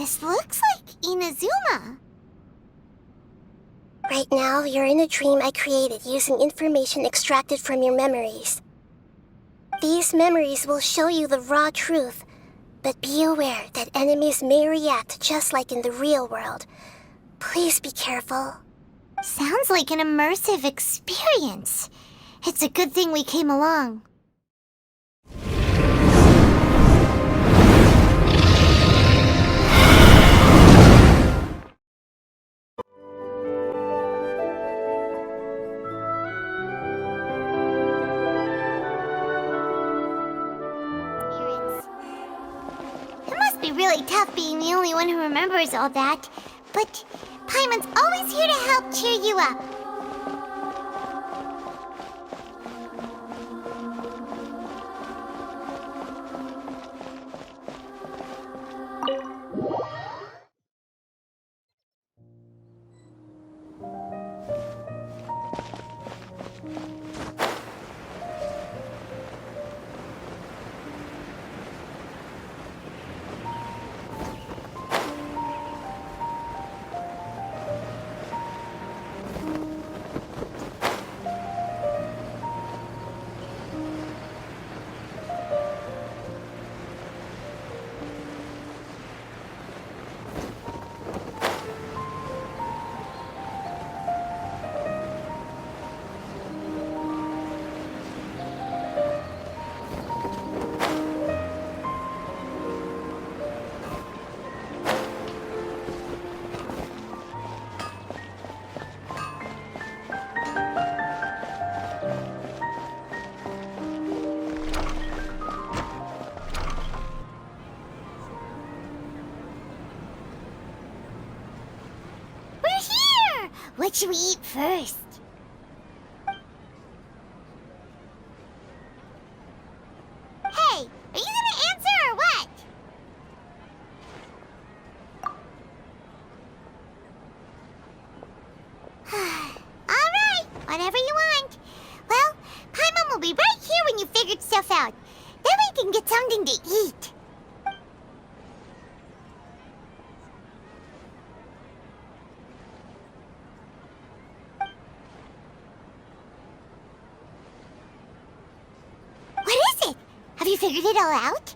This looks like Inazuma. Right now, you're in a dream I created using information extracted from your memories. These memories will show you the raw truth, but be aware that enemies may react just like in the real world. Please be careful. Sounds like an immersive experience. It's a good thing we came along. It must be really tough being the only one who remembers all that, but Paimon's always here to help cheer you up. What should we eat first? Hey, are you gonna answer or what? Alright, whatever you want. Well, Paimon will be right here when you figured stuff out. Then we can get something to eat. Have you figured it all out?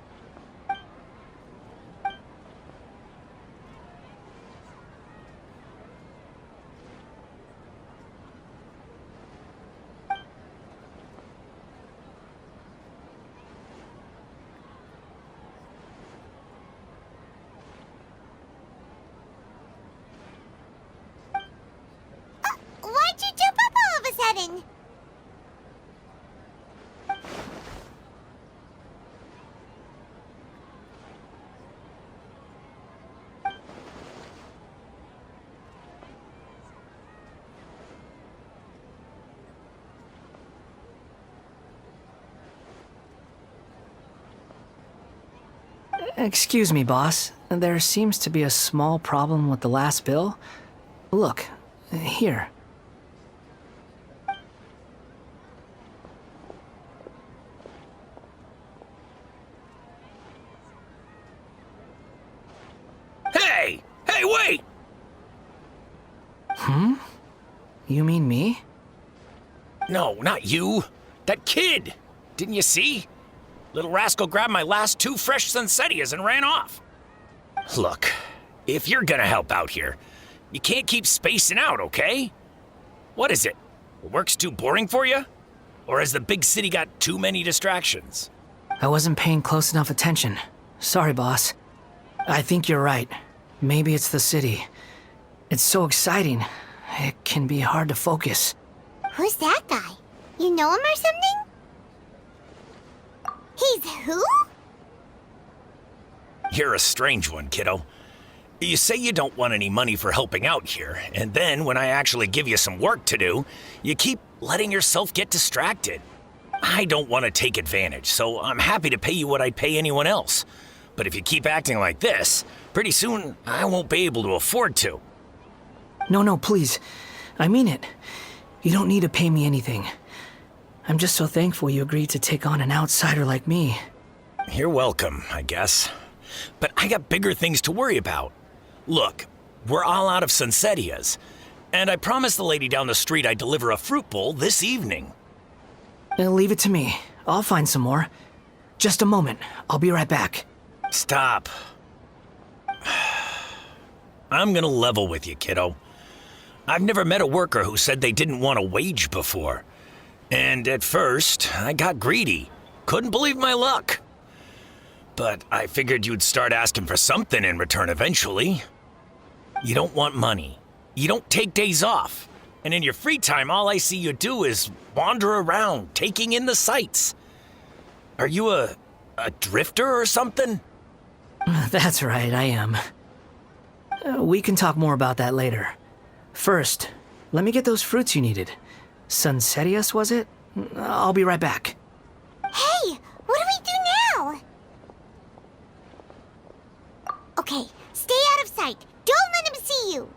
Why'd you jump up all of a sudden? Excuse me, boss. There seems to be a small problem with the last bill. Look, here. Hey! Hey, wait! You mean me? No, not you. That kid! Didn't you see? Little rascal grabbed my last 2 fresh Sunsettias and ran off. Look, if you're gonna help out here, you can't keep spacing out, okay? What is it? Work's too boring for you? Or has the big city got too many distractions? I wasn't paying close enough attention. Sorry, boss. I think you're right. Maybe it's the city. It's so exciting. It can be hard to focus. Who's that guy? You know him or something? He's who? You're a strange one, kiddo. You say you don't want any money for helping out here, and then when I actually give you some work to do, you keep letting yourself get distracted. I don't want to take advantage, so I'm happy to pay you what I'd pay anyone else. But if you keep acting like this, pretty soon I won't be able to afford to. No, please. I mean it. You don't need to pay me anything. I'm just so thankful you agreed to take on an outsider like me. You're welcome, I guess. but I got bigger things to worry about. Look, we're all out of Sunsettias, and I promised the lady down the street I'd deliver a fruit bowl this evening. Leave it to me. I'll find some more. Just a moment. I'll be right back. Stop. I'm gonna level with you, kiddo. I've never met a worker who said they didn't want a wage before. And at first, I got greedy. Couldn't believe my luck. But I figured you'd start asking for something in return eventually. You don't want money. You don't take days off. And in your free time, all I see you do is wander around, taking in the sights. Are you a drifter or something? That's right, I am. We can talk more about that later. First, let me get those fruits you needed. Sunsettias, was it? I'll be right back. Hey, what do we do now? Okay, stay out of sight. Don't let him see you.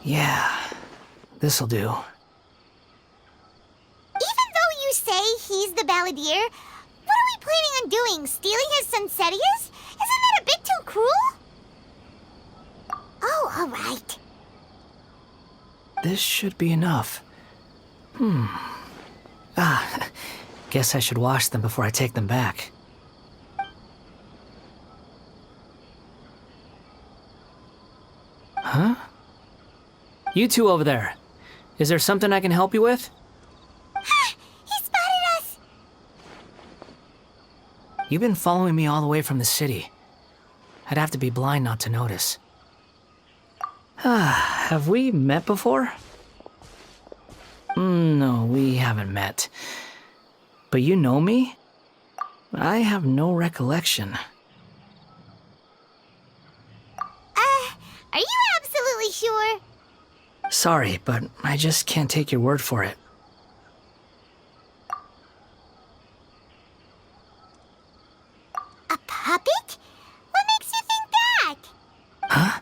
Yeah, this'll do. Even though you say he's the Balladeer, what are we planning on doing? Stealing his Sunsettias? Isn't that a bit too cruel? Oh, all right. This should be enough. Guess I should wash them before I take them back. Huh? You two over there. Is there something I can help you with? He spotted us! You've been following me all the way from the city. I'd have to be blind not to notice. Have we met before? No, we haven't met. But you know me? I have no recollection. Are you absolutely sure? Sorry, but I just can't take your word for it. A puppet? What makes you think that? Huh?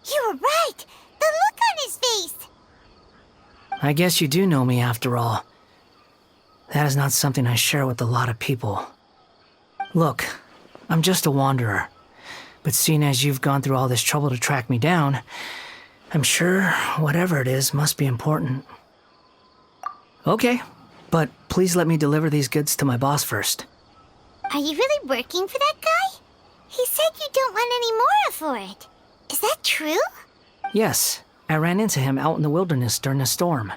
You were right! The look on his face! I guess you do know me after all. That is not something I share with a lot of people. Look, I'm just a wanderer. But seeing as you've gone through all this trouble to track me down, I'm sure whatever it is must be important. Okay, but please let me deliver these goods to my boss first. Are you really working for that guy? He said you don't want any more for it. Is that true? Yes, I ran into him out in the wilderness during a storm,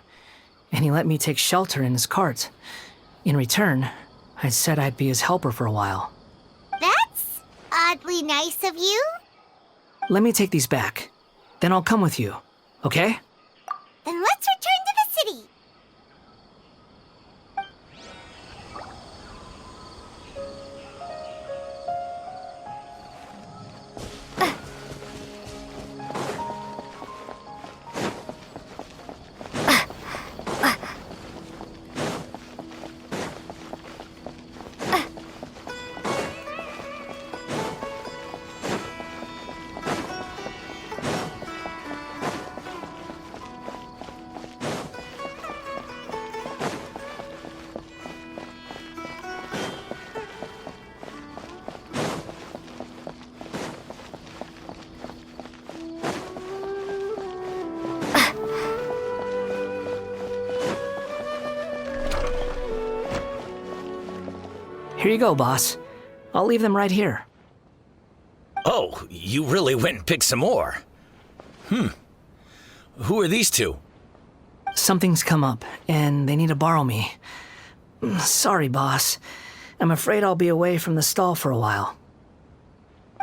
and he let me take shelter in his cart. In return, I said I'd be his helper for a while. That's oddly nice of you. Let me take these back. Then I'll come with you, okay? Then let's return to the city. Here you go, boss. I'll leave them right here. Oh, you really went and picked some more. Who are these two? Something's come up, and they need to borrow me. Sorry, boss. I'm afraid I'll be away from the stall for a while.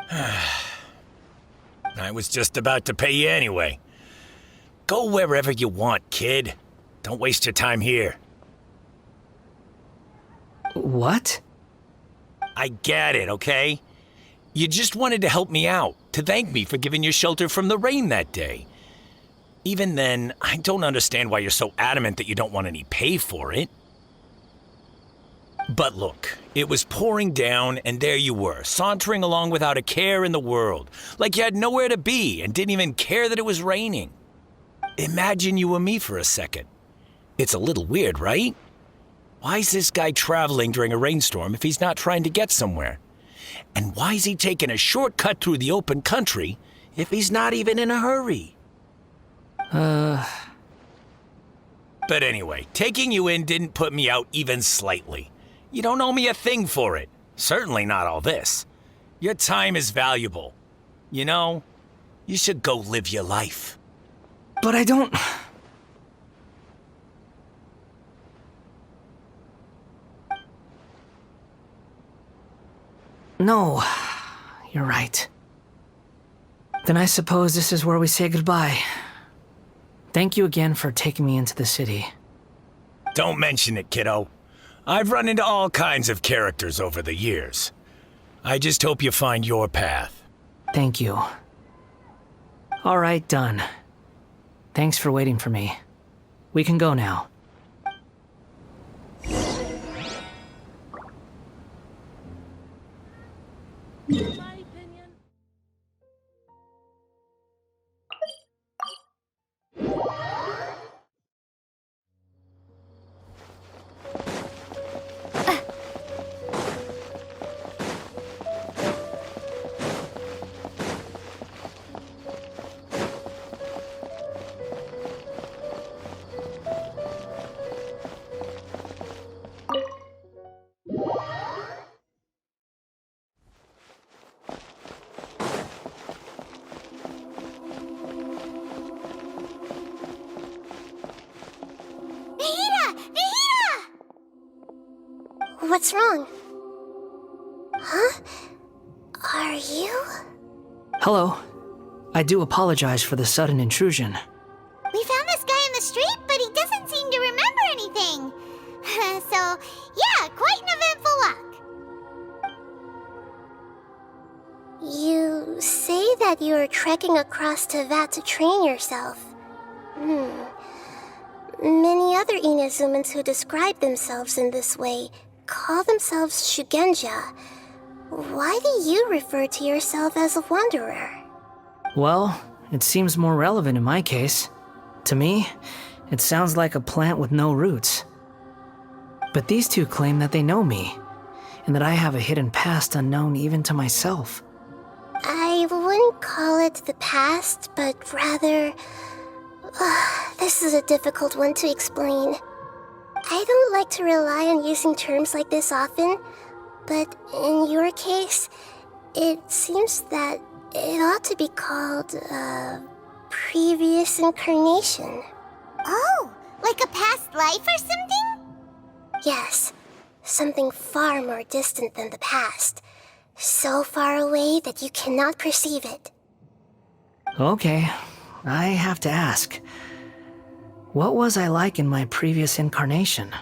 I was just about to pay you anyway. Go wherever you want, kid. Don't waste your time here. What? I get it, okay? You just wanted to help me out, to thank me for giving you shelter from the rain that day. Even then, I don't understand why you're so adamant that you don't want any pay for it. But look, it was pouring down, and there you were, sauntering along without a care in the world, like you had nowhere to be and didn't even care that it was raining. Imagine you were me for a second. It's a little weird, right? Why is this guy traveling during a rainstorm if he's not trying to get somewhere? And why is he taking a shortcut through the open country if he's not even in a hurry? But anyway, taking you in didn't put me out even slightly. You don't owe me a thing for it. Certainly not all this. Your time is valuable. You know, you should go live your life. But I don't... No, you're right. Then I suppose this is where we say goodbye. Thank you again for taking me into the city. Don't mention it, kiddo. I've run into all kinds of characters over the years. I just hope you find your path. Thank you. All right, done. Thanks for waiting for me. We can go now. What's wrong? Huh? Are you? Hello. I do apologize for the sudden intrusion. We found this guy in the street, but he doesn't seem to remember anything. So, yeah, quite an eventful walk. You say that you're trekking across Teyvat to train yourself. Many other Inazumans who describe themselves in this way call themselves Shugenja. Why do you refer to yourself as a wanderer? Well, it seems more relevant in my case. To me, it sounds like a plant with no roots. But these two claim that they know me, and that I have a hidden past unknown even to myself. I wouldn't call it the past, but rather... this is a difficult one to explain. I don't like to rely on using terms like this often, but in your case, it seems that it ought to be called previous incarnation. Oh, like a past life or something? Yes, something far more distant than the past. So far away that you cannot perceive it. Okay, I have to ask. What was I like in my previous incarnation?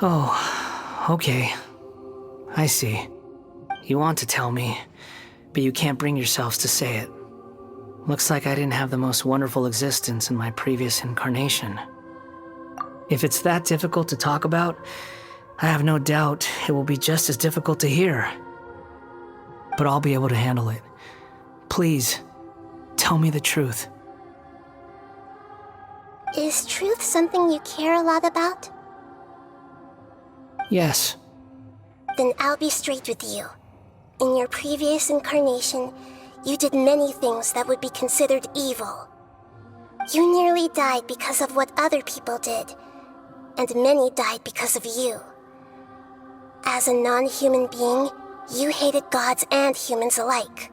Oh, okay. I see. You want to tell me, but you can't bring yourselves to say it. Looks like I didn't have the most wonderful existence in my previous incarnation. If it's that difficult to talk about, I have no doubt it will be just as difficult to hear. But I'll be able to handle it. Please, tell me the truth. Is truth something you care a lot about? Yes. Then I'll be straight with you. In your previous incarnation, you did many things that would be considered evil. You nearly died because of what other people did, and many died because of you. As a non-human being, you hated gods and humans alike.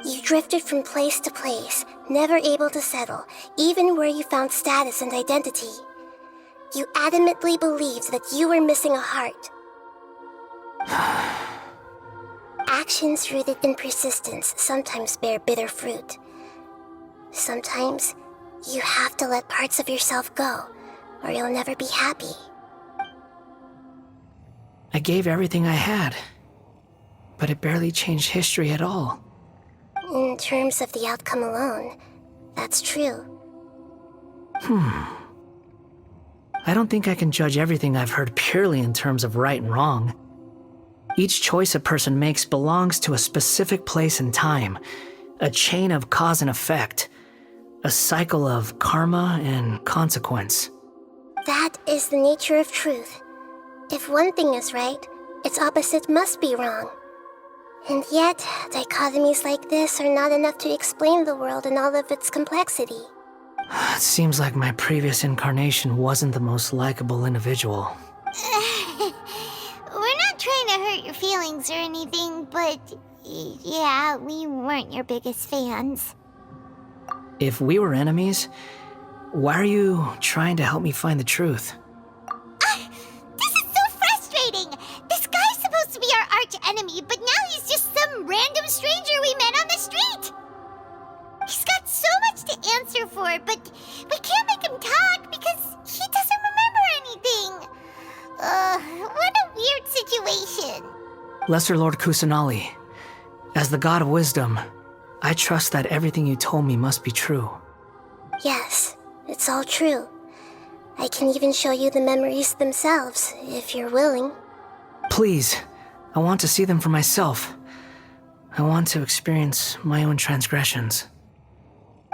You drifted from place to place, never able to settle, even where you found status and identity. You adamantly believed that you were missing a heart. Actions rooted in persistence sometimes bear bitter fruit. Sometimes, you have to let parts of yourself go, or you'll never be happy. I gave everything I had, but it barely changed history at all. In terms of the outcome alone, that's true. I don't think I can judge everything I've heard purely in terms of right and wrong. Each choice a person makes belongs to a specific place and time, a chain of cause and effect, a cycle of karma and consequence. That is the nature of truth. If one thing is right, its opposite must be wrong. And yet, dichotomies like this are not enough to explain the world in all of its complexity. It seems like my previous incarnation wasn't the most likable individual. We're not trying to hurt your feelings or anything, but yeah, we weren't your biggest fans. If we were enemies, why are you trying to help me find the truth? This is so frustrating! This guy's supposed to be our arch enemy, but now he's just some random stranger we met on the street! He's got so much to answer for, but we can't make him talk because he doesn't remember anything. What a weird situation. Lesser Lord Kusanali, as the god of wisdom, I trust that everything you told me must be true. Yes, it's all true. I can even show you the memories themselves, if you're willing. Please, I want to see them for myself. I want to experience my own transgressions.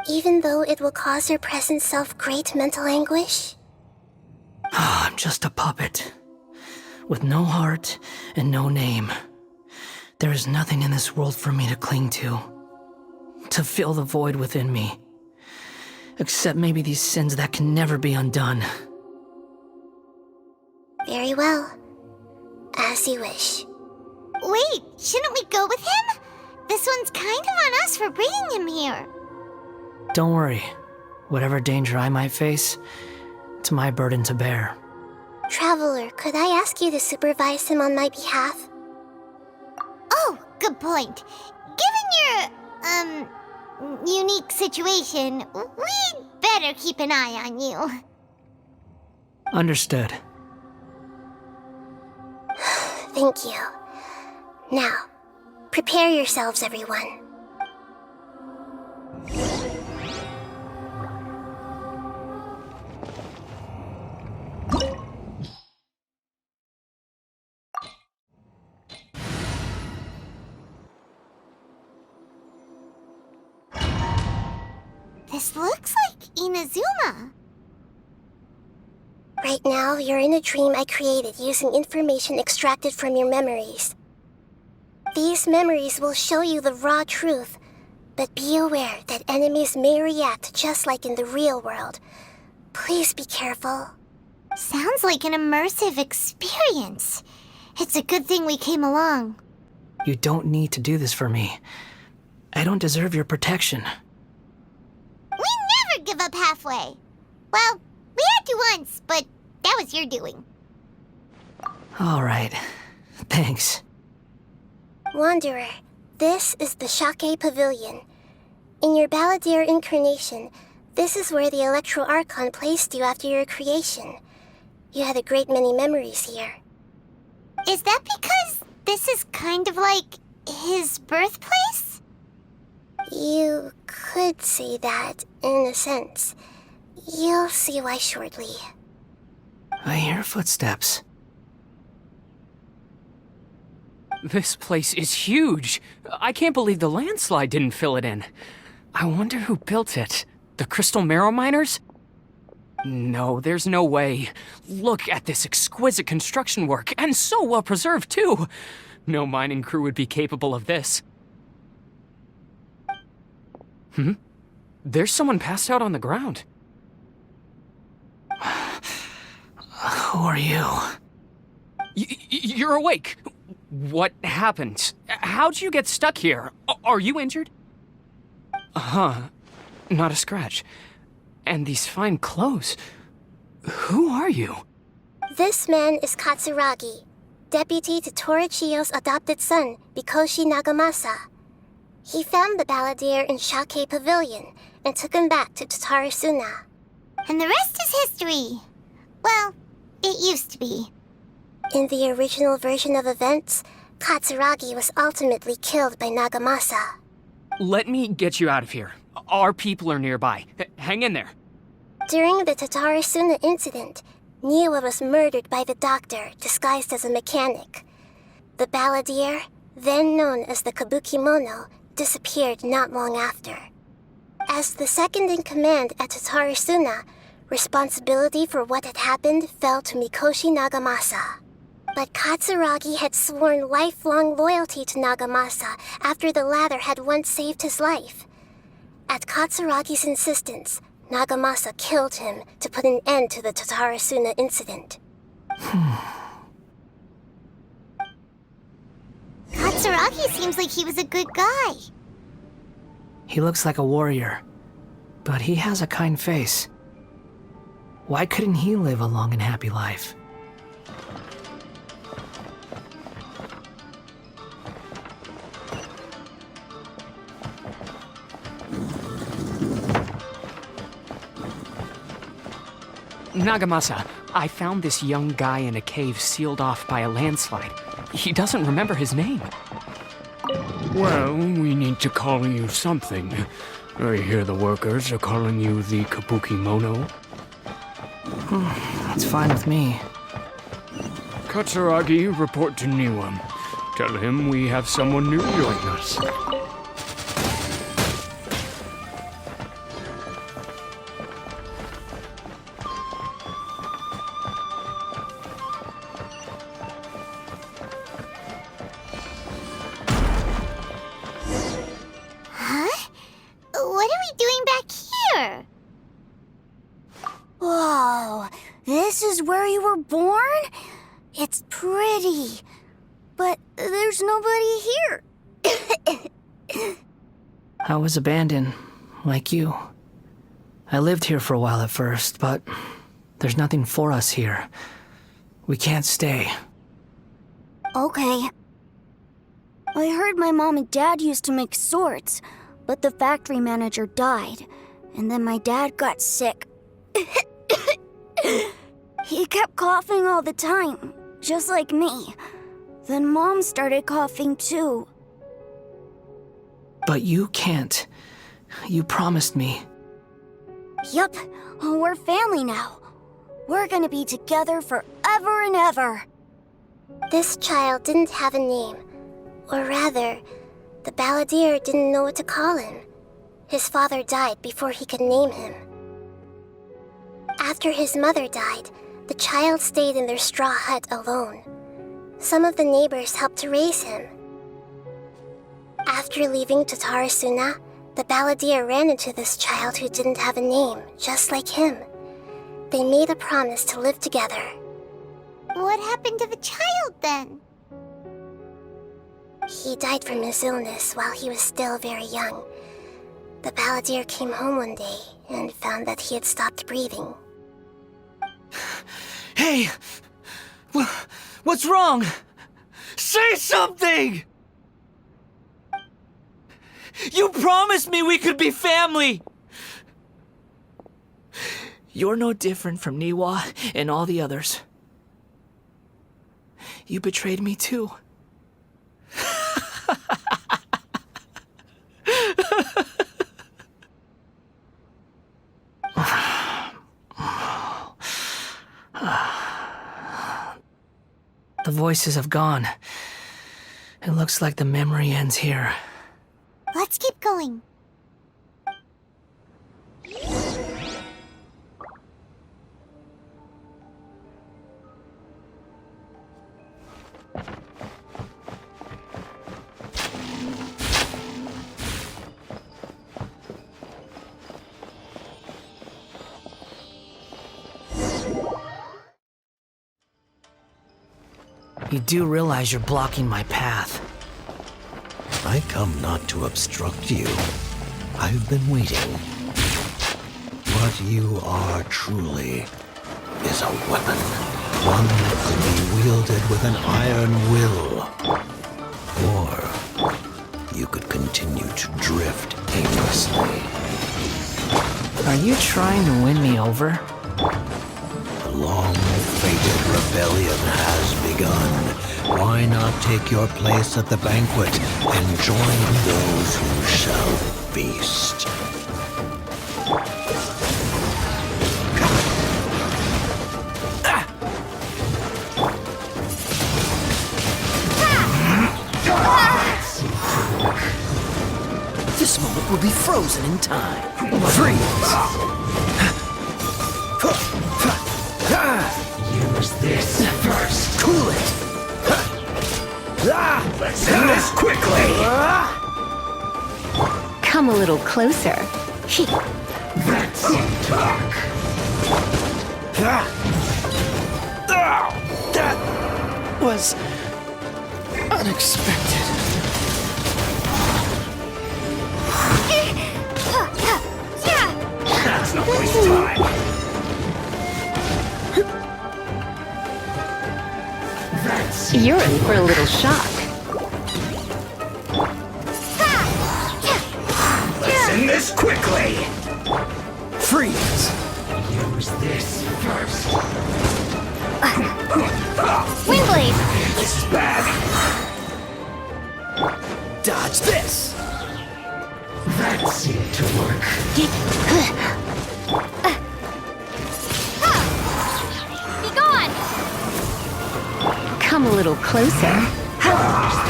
Even though it will cause your present self great mental anguish? I'm just a puppet, with no heart and no name. There is nothing in this world for me to cling to fill the void within me. Except maybe these sins that can never be undone. Very well. As you wish. Wait, shouldn't we go with him? This one's kind of on us for bringing him here. Don't worry. Whatever danger I might face, it's my burden to bear. Traveler, could I ask you to supervise him on my behalf? Oh, good point. Given your, unique situation, we'd better keep an eye on you. Understood. Thank you. Now, prepare yourselves, everyone. This looks like Inazuma. Right now, you're in a dream I created using information extracted from your memories. These memories will show you the raw truth, but be aware that enemies may react just like in the real world. Please be careful. Sounds like an immersive experience. It's a good thing we came along. You don't need to do this for me. I don't deserve your protection. We never give up halfway. Well, we had to once, but that was your doing. All right. Thanks. Wanderer, this is the Shake Pavilion. In your Balladeer incarnation, this is where the Electro Archon placed you after your creation. You had a great many memories here. Is that because this is kind of like his birthplace? You could say that, in a sense. You'll see why shortly. I hear footsteps. This place is huge. I can't believe the landslide didn't fill it in. I wonder who built it. The Crystal Marrow Miners? No, there's no way. Look at this exquisite construction work, and so well preserved, too. No mining crew would be capable of this. There's someone passed out on the ground. Who are you? You're awake. What happened? How'd you get stuck here? Are you injured? Huh. Not a scratch. And these fine clothes. Who are you? This man is Katsuragi, deputy to Torichiyo's adopted son, Mikoshi Nagamasa. He found the Balladeer in Shake Pavilion and took him back to Tatarasuna. And the rest is history. Well, it used to be. In the original version of events, Katsuragi was ultimately killed by Nagamasa. Let me get you out of here. Our people are nearby. Hang in there. During the Tatarasuna incident, Niwa was murdered by the doctor disguised as a mechanic. The Balladeer, then known as the Kabukimono, disappeared not long after. As the second in command at Tatarasuna, responsibility for what had happened fell to Mikoshi Nagamasa. But Katsuragi had sworn lifelong loyalty to Nagamasa after the latter had once saved his life. At Katsuragi's insistence, Nagamasa killed him to put an end to the Tatarasuna incident. Katsuragi seems like he was a good guy. He looks like a warrior, but he has a kind face. Why couldn't he live a long and happy life? Nagamasa, I found this young guy in a cave sealed off by a landslide. He doesn't remember his name. Well, we need to call you something. I hear the workers are calling you the Kabukimono. That's fine with me. Katsuragi, report to Niwa. Tell him we have someone new join us. Huh? What are we doing back here? Whoa, this is where you were born? It's pretty, but there's nobody here. I was abandoned, like you. I lived here for a while at first, but there's nothing for us here. We can't stay. Okay. I heard my mom and dad used to make swords, but the factory manager died, and then my dad got sick. He kept coughing all the time, just like me. Then Mom started coughing too. But you can't. You promised me. Yup, we're family now. We're gonna be together forever and ever. This child didn't have a name. Or rather, the Balladeer didn't know what to call him. His father died before he could name him. After his mother died, the child stayed in their straw hut alone. Some of the neighbors helped to raise him. After leaving Tatarasuna, the Balladeer ran into this child who didn't have a name, just like him. They made a promise to live together. What happened to the child then? He died from his illness while he was still very young. The Balladeer came home one day and found that he had stopped breathing. Hey! What's wrong? Say something! You promised me we could be family! You're no different from Niwa and all the others. You betrayed me too. The voices have gone. It looks like the memory ends here. Let's keep going. You do realize you're blocking my path. I come not to obstruct you. I've been waiting. What you are truly is a weapon. One that could be wielded with an iron will. Or you could continue to drift aimlessly. Are you trying to win me over? The long-fated rebellion has begun. Why not take your place at the banquet and join those who shall feast? This moment will be frozen in time. Freeze! Use this first. Cool it! Let's end this quickly. Come a little closer. That's talk. That was unexpected. That's not waste time. You're in for a little shock. Let's end this quickly. Freeze! Use this first. Windblade! This is bad. Dodge this! That seemed to work. Be gone! Come a little closer.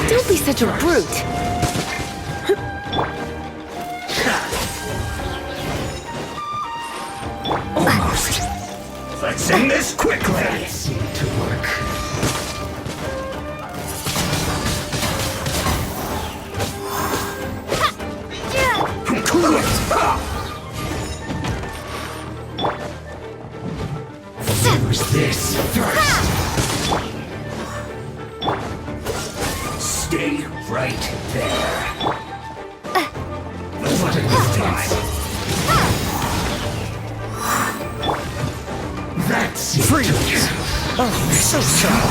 Don't be such a brute. Almost. Let's end this quickly. That seemed to work. Cool it! Use this first. Stay right there. What a good time. That's it. Freeze! Oh, so strong.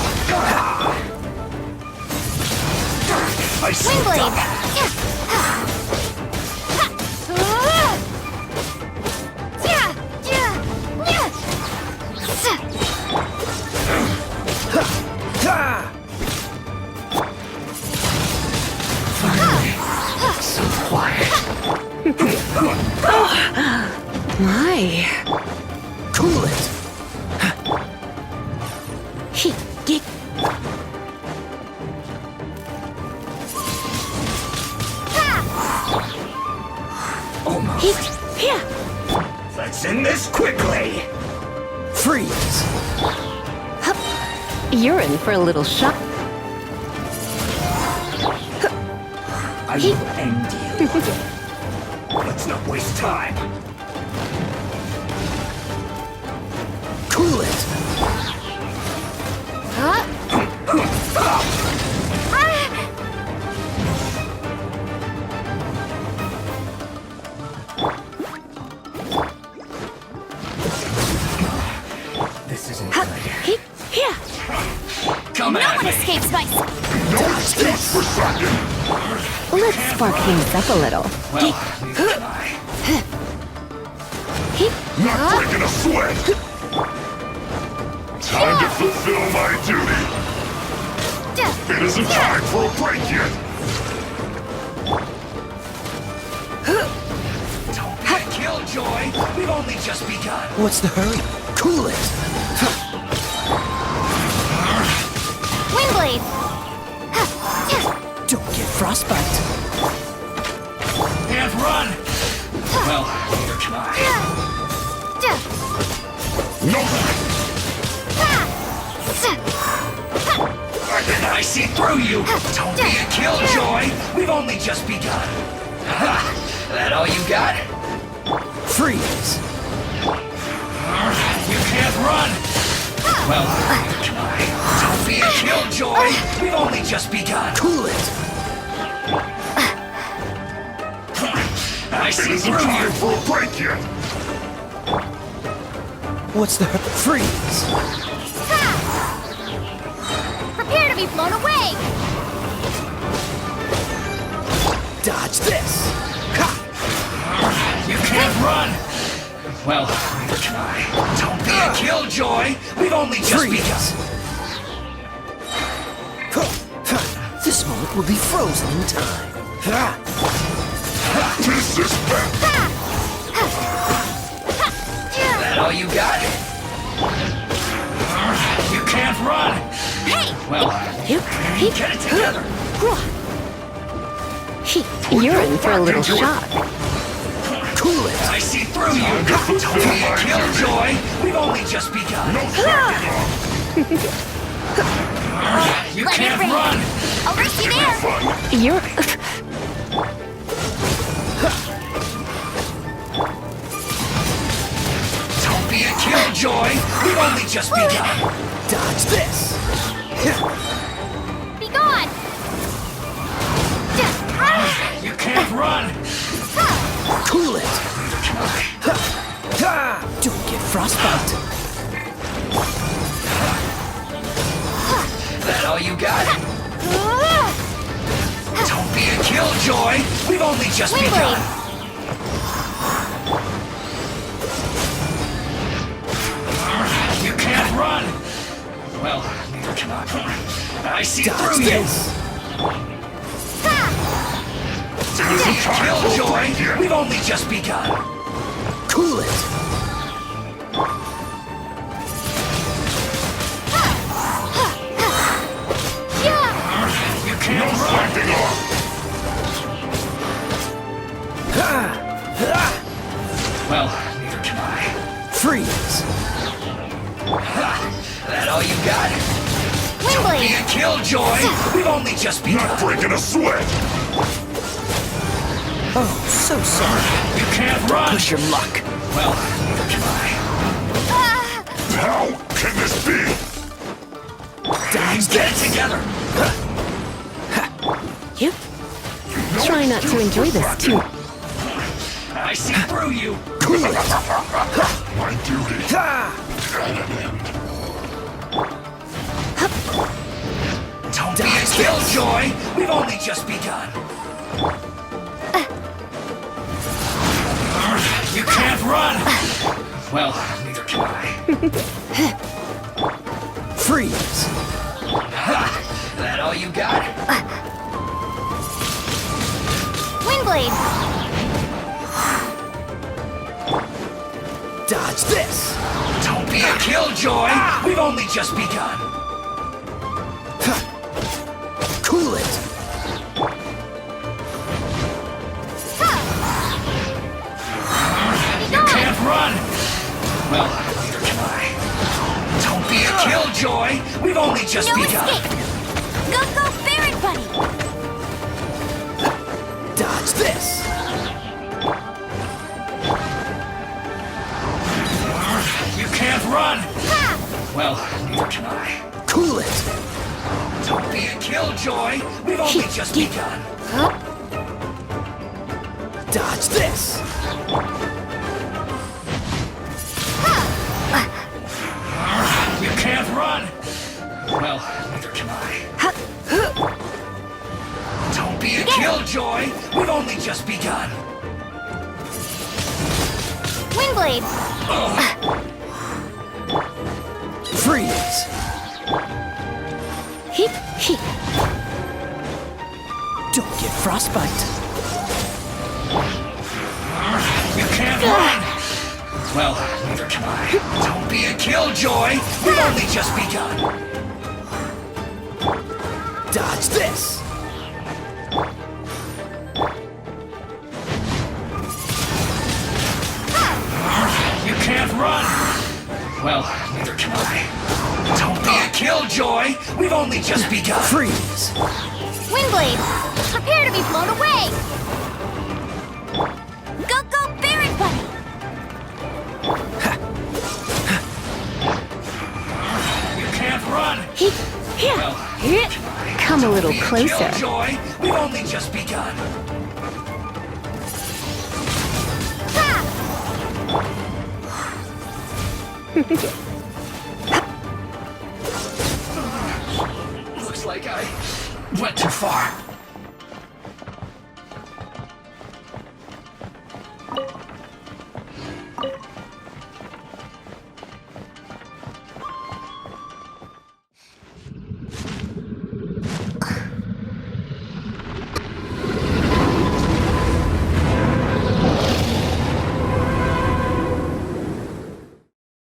I slipped up. So quiet. My. Cool it! Almost. Let's end this quickly. Freeze! You're in for a little shock. I will end you. Let's not waste time. Cool it! This isn't good. Come No at one me. escapes my... Dodge this! Let's spark things up a little. Not breaking a sweat! Time to fulfill my duty! It isn't time for a break yet! Don't get killed, Joy. We've only just begun. What's the hurry? Cool it! Windblade! Don't get frostbite! Can't run. Well, neither can I. I see through you. Don't be a killjoy. We've only just begun. That all you got? Freeze! You can't run. Well, don't be a killjoy. We've only just begun. Cool it! I It see isn't through time you. for a break yet. What's the freeze? Prepare to be blown away! Dodge this! You can't run. Well, neither can I. Don't be a killjoy. We've only just begun. This moment will be frozen in time. This is bad. That all you got? You can't run. Hey! Well, get it together. You're in for a little shock. Cool it! I see through you. Don't be a killjoy. We've only just begun. No backing off. You Let me can't free. run. I'll risk you there! You're... Don't be a killjoy. We've only just begun. Dodge this! Be gone! You can't run. Cool it! Don't get frostbite! That all you got? Don't be a killjoy. We've only just begun. You can't run. Well, neither can I. I see Dodge through you. this! It isn't time for a Killjoy. break yet. We've only just begun. Cool it! You can't No run. backing off. Well, neither can I. Freeze! That all you got? Don't be a killjoy. We've only just Not begun. breaking a sweat. Oh, so sorry. You can't run. Push your luck. Well, neither can I. How can this be? Dodge Get it this! together. You? Try not to enjoy this too. I see through you. Cool it! My duty. Don't be a killjoy. We've only just begun. You can't run. Well, neither can I. Freeze! That all you got? Windblade! Dodge this! Don't be a killjoy. We've only just begun. Cool it! You can't run. Well, neither can I. Don't be a killjoy. We've only just No begun. escape! Go, Baron Bunny! Dodge this! You can't run. Well, neither can I. Cool it! Don't be a killjoy. We've only just begun. Dodge this! You can't run. Well, neither can I. Don't be a killjoy. We've only just begun. Windblade! Freeze! Don't get frostbite! You can't run. Well, neither can I. Don't be a killjoy. We've only just begun. Dodge this! You can't run. Well, neither can I. Don't be a killjoy. We've only just begun. Freeze! Windblade! Prepare to be blown away! Go, Baron Bunny! Run! Come a little closer. Killjoy, we've only just begun. Looks like I went too far.